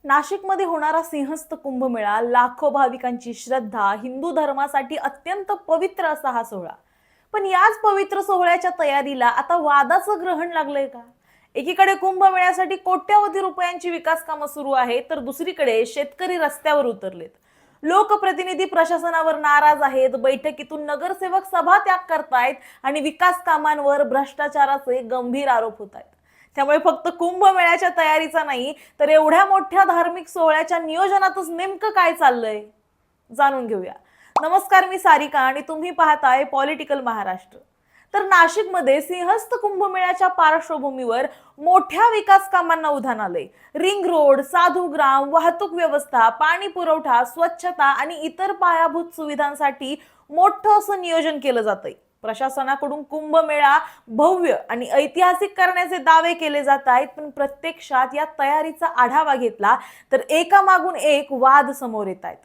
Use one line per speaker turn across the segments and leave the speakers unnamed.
नाशिकमध्ये होणारा सिंहस्थ कुंभमेळा लाखो भाविकांची श्रद्धा, हिंदू धर्मासाठी अत्यंत पवित्र असा हा सोहळा. पण याच पवित्र सोहळ्याच्या तयारीला आता वादाचं ग्रहण लागलंय का? एकीकडे कुंभमेळ्यासाठी कोट्यावधी रुपयांची विकास कामं सुरू आहेत, तर दुसरीकडे शेतकरी रस्त्यावर उतरलेत. लोकप्रतिनिधी प्रशासनावर नाराज आहेत, बैठकीतून नगरसेवक सभात्याग करतायत आणि विकास कामांवर भ्रष्टाचाराचे गंभीर आरोप होत आहेत. त्यामुळे फक्त कुंभमेळ्याच्या तयारीचा नाही, तर एवढ्या मोठ्या धार्मिक सोहळ्याच्या नियोजनातच नेमकं काय चाललंय जाणून घेऊया. नमस्कार, मी सारिका आणि तुम्ही पाहताय पॉलिटिकल महाराष्ट्र. तर नाशिकमध्ये सिंहस्थ कुंभमेळ्याच्या पार्श्वभूमीवर मोठ्या विकास कामांना उधाण आलंय. रिंग रोड, साधूग्राम, वाहतूक व्यवस्था, पाणी पुरवठा, स्वच्छता आणि इतर पायाभूत सुविधांसाठी मोठं असं नियोजन केलं जातंय. प्रशासनाकडून कुंभमेळा भव्य आणि ऐतिहासिक करण्याचे दावे केले जात आहेत, पण प्रत्यक्षात या तयारीचा आढावा घेतला तर एकामागून एक वाद समोर येत आहेत.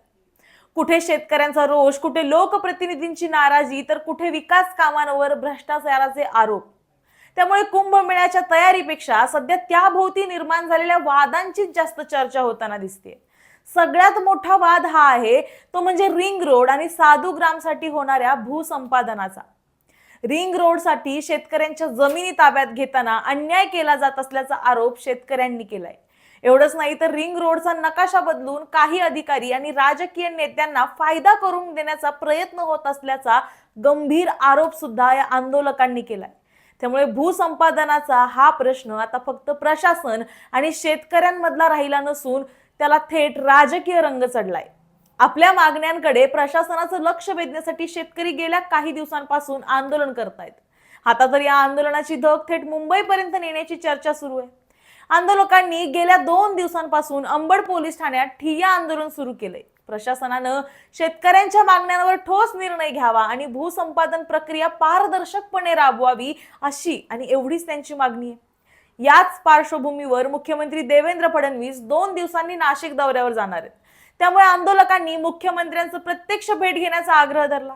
कुठे शेतकऱ्यांचा रोष, कुठे लोकप्रतिनिधींची नाराजी, तर कुठे विकास कामांवर भ्रष्टाचाराचे आरोप. त्यामुळे कुंभमेळ्याच्या तयारीपेक्षा सध्या त्याभोवती निर्माण झालेल्या वादांचीच जास्त चर्चा होताना दिसते. सगळ्यात मोठा वाद हा आहे तो म्हणजे रिंग रोड आणि साधूग्रामसाठी होणाऱ्या भूसंपादनाचा. रिंग रोडसाठी शेतकऱ्यांच्या जमिनी ताब्यात घेताना अन्याय केला जात असल्याचा आरोप शेतकऱ्यांनी केलाय. एवढंच नाही तर रिंग रोडचा नकाशा बदलून काही अधिकारी आणि राजकीय नेत्यांना फायदा करून देण्याचा प्रयत्न होत असल्याचा गंभीर आरोप सुद्धा या आंदोलकांनी केलाय. त्यामुळे भूसंपादनाचा हा प्रश्न आता फक्त प्रशासन आणि शेतकऱ्यांमधला राहिला नसून त्याला थेट राजकीय रंग चढलाय. आपल्या मागण्यांकडे प्रशासनाचं लक्ष वेधण्यासाठी शेतकरी गेल्या काही दिवसांपासून आंदोलन करतायत. आता तर या आंदोलनाची धग थेट मुंबईपर्यंत नेण्याची चर्चा सुरू आहे. आंदोलकांनी गेल्या 2 दिवसांपासून अंबड पोलीस ठाण्यात ठिय्या आंदोलन सुरू केलंय. प्रशासनानं शेतकऱ्यांच्या मागण्यांवर ठोस निर्णय घ्यावा आणि भूसंपादन प्रक्रिया पारदर्शकपणे राबवावी, अशी आणि एवढीच त्यांची मागणी आहे. याच पार्श्वभूमीवर मुख्यमंत्री देवेंद्र फडणवीस 2 दिवसांनी नाशिक दौऱ्यावर जाणार आहेत. त्यामुळे आंदोलकांनी मुख्यमंत्र्यांचं प्रत्यक्ष भेट घेण्याचा आग्रह धरला.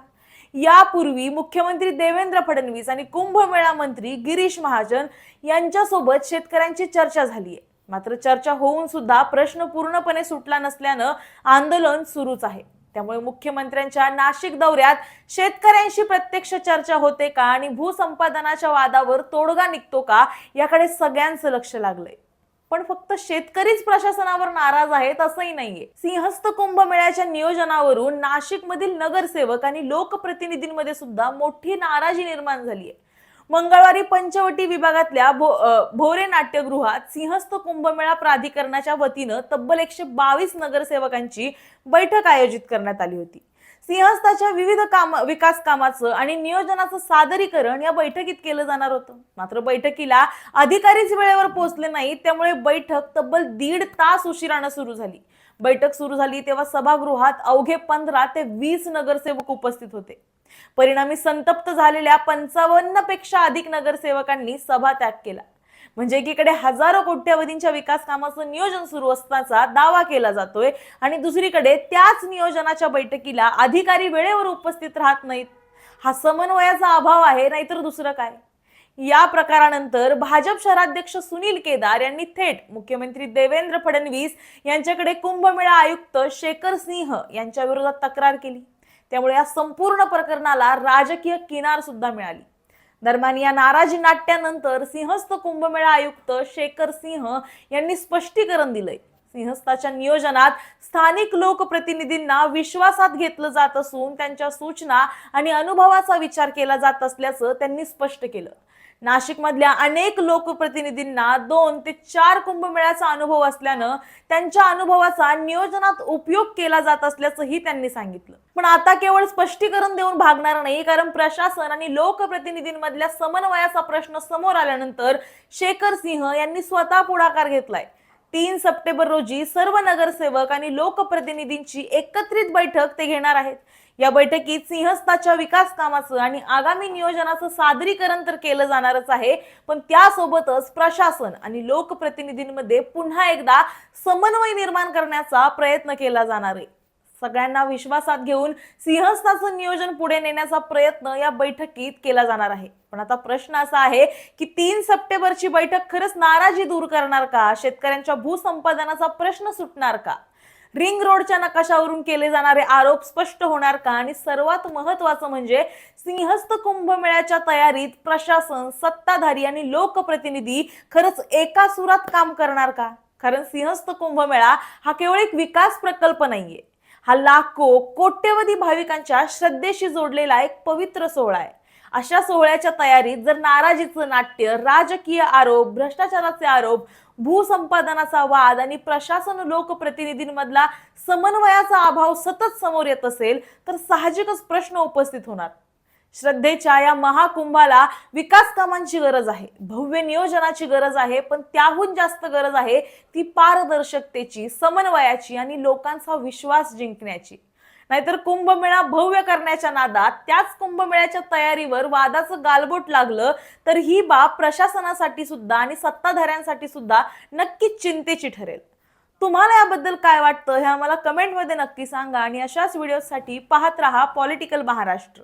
यापूर्वी मुख्यमंत्री देवेंद्र फडणवीस आणि कुंभमेळा मंत्री गिरीश महाजन यांच्यासोबत शेतकऱ्यांची चर्चा झाली आहे. मात्र चर्चा होऊन सुद्धा प्रश्न पूर्णपणे सुटला नसल्यानं आंदोलन सुरूच आहे. त्यामुळे मुख्यमंत्र्यांच्या नाशिक दौऱ्यात शेतकऱ्यांशी प्रत्यक्ष चर्चा होते का आणि भूसंपादनाच्या वादावर तोडगा निघतो का, याकडे सगळ्यांचं लक्ष लागलंय. पण फक्त शेतकरीच प्रशासनावर नाराज आहेत असंही नाहीये. सिंहस्थ कुंभमेळ्याच्या नियोजनावरून नाशिकमधील नगरसेवक आणि लोकप्रतिनिधींमध्ये सुद्धा मोठी नाराजी निर्माण झाली आहे. मंगळवारी पंचवटी विभागातल्या भोरे नाट्यगृहात सिंहस्थ कुंभमेळा प्राधिकरणाच्या वतीनं तब्बल 122 नगरसेवकांची बैठक आयोजित करण्यात आली होती. सिंहस्थाच्या विविध विकास कामाचं आणि नियोजनाचं सादरीकरण या बैठकीत केलं जाणार होतं. मात्र बैठकीला अधिकारीच वेळेवर पोहोचले नाहीत, त्यामुळे बैठक तब्बल 1.5 तास उशिरानं सुरू झाली. बैठक सुरू झाली तेव्हा सभागृहात अवघे 15 ते 20 नगरसेवक उपस्थित होते. परिणामी संतप्त झालेल्या 55 पेक्षा अधिक नगरसेवकांनी सभात्याग केला. म्हणजे एकीकडे हजारो कोट्यवधींच्या विकास कामाचं नियोजन सुरू असल्याचा दावा केला जातोय आणि दुसरीकडे त्याच नियोजनाच्या बैठकीला अधिकारी वेळेवर उपस्थित राहत नाहीत. हा समन्वयाचा अभाव आहे, नाहीतर दुसरं काय? या प्रकारानंतर भाजप शहराध्यक्ष सुनील केदार यांनी थेट मुख्यमंत्री देवेंद्र फडणवीस यांच्याकडे कुंभमेळा आयुक्त शेखर सिंह यांच्या विरोधात तक्रार केली. त्यामुळे या संपूर्ण प्रकरणाला राजकीय किनार सुद्धा मिळाली. दरम्यान या नाराजी नाट्यानंतर सिंहस्थ कुंभमेळा आयुक्त शेखर सिंह यांनी स्पष्टीकरण दिलंय. सिंहस्थाच्या नियोजनात स्थानिक लोकप्रतिनिधींना विश्वासात घेतलं जात असून त्यांच्या सूचना आणि अनुभवाचा विचार केला जात असल्याचं त्यांनी स्पष्ट केलं. नाशिकमधल्या अनेक लोकप्रतिनिधींना 2 ते 4 कुंभमेळ्याचा अनुभव असल्यानं त्यांच्या अनुभवाचा नियोजनात उपयोग केला जात असल्याचंही त्यांनी सांगितलं. पण आता केवळ स्पष्टीकरण देऊन भागणार नाही, कारण प्रशासन आणि लोकप्रतिनिधींमधल्या समन्वयाचा प्रश्न समोर आल्यानंतर शेखर सिंह यांनी स्वतः पुढाकार घेतलाय. 3 सप्टेंबर रोजी सर्व नगरसेवक आणि लोकप्रतिनिधींची एकत्रित बैठक ते घेणार आहेत. या बैठकीत सिंहस्थाच्या विकास कामाचं आणि आगामी नियोजनाचं सादरीकरण तर केलं जाणारच आहे, पण त्यासोबतच प्रशासन आणि लोकप्रतिनिधींमध्ये पुन्हा एकदा समन्वय निर्माण करण्याचा प्रयत्न केला जाणार आहे. सगळ्यांना विश्वासात घेऊन सिंहस्थाचं नियोजन पुढे नेण्याचा प्रयत्न या बैठकीत केला जाणार आहे. पण आता प्रश्न असा आहे की 3 सप्टेंबरची बैठक खरंच नाराजी दूर करणार का? शेतकऱ्यांच्या भूसंपादनाचा प्रश्न सुटणार का? रिंग रोडच्या नकाशावरून केले जाणारे आरोप स्पष्ट होणार का? आणि सर्वात महत्त्वाचं म्हणजे सिंहस्थ कुंभमेळ्याच्या तयारीत प्रशासन, सत्ताधारी आणि लोकप्रतिनिधी खरंच एका सुरात काम करणार का? कारण सिंहस्थ कुंभमेळा हा केवळ एक विकास प्रकल्प नाहीये, हा लाखो कोट्यवधी भाविकांच्या श्रद्धेशी जोडलेला एक पवित्र सोहळा आहे. अशा सोहळ्याच्या तयारीत जर नाराजीचं नाट्य, राजकीय आरोप, भ्रष्टाचाराचे आरोप, भूसंपादनाचा वाद आणि प्रशासन लोकप्रतिनिधींमधला समन्वयाचा अभाव सतत समोर येत असेल तर साहजिकच प्रश्न उपस्थित होणार. श्रद्धेच्या या महाकुंभाला विकास कामांची गरज आहे, भव्य नियोजनाची गरज आहे, पण त्याहून जास्त गरज आहे ती पारदर्शकतेची, समन्वयाची आणि लोकांचा विश्वास जिंकण्याची. नाहीतर कुंभमेळा भव्य करण्याच्या नादात त्याच कुंभमेळ्याच्या तयारीवर वादाचं गालबोट लागलं तर ही बाब प्रशासनासाठी सुद्धा आणि सत्ताधाऱ्यांसाठी सुद्धा नक्कीच चिंतेची ठरेल. तुम्हाला याबद्दल काय वाटतं हे आम्हाला कमेंटमध्ये नक्की सांगा आणि अशाच व्हिडिओसाठी पाहत रहा पॉलिटिकल महाराष्ट्र.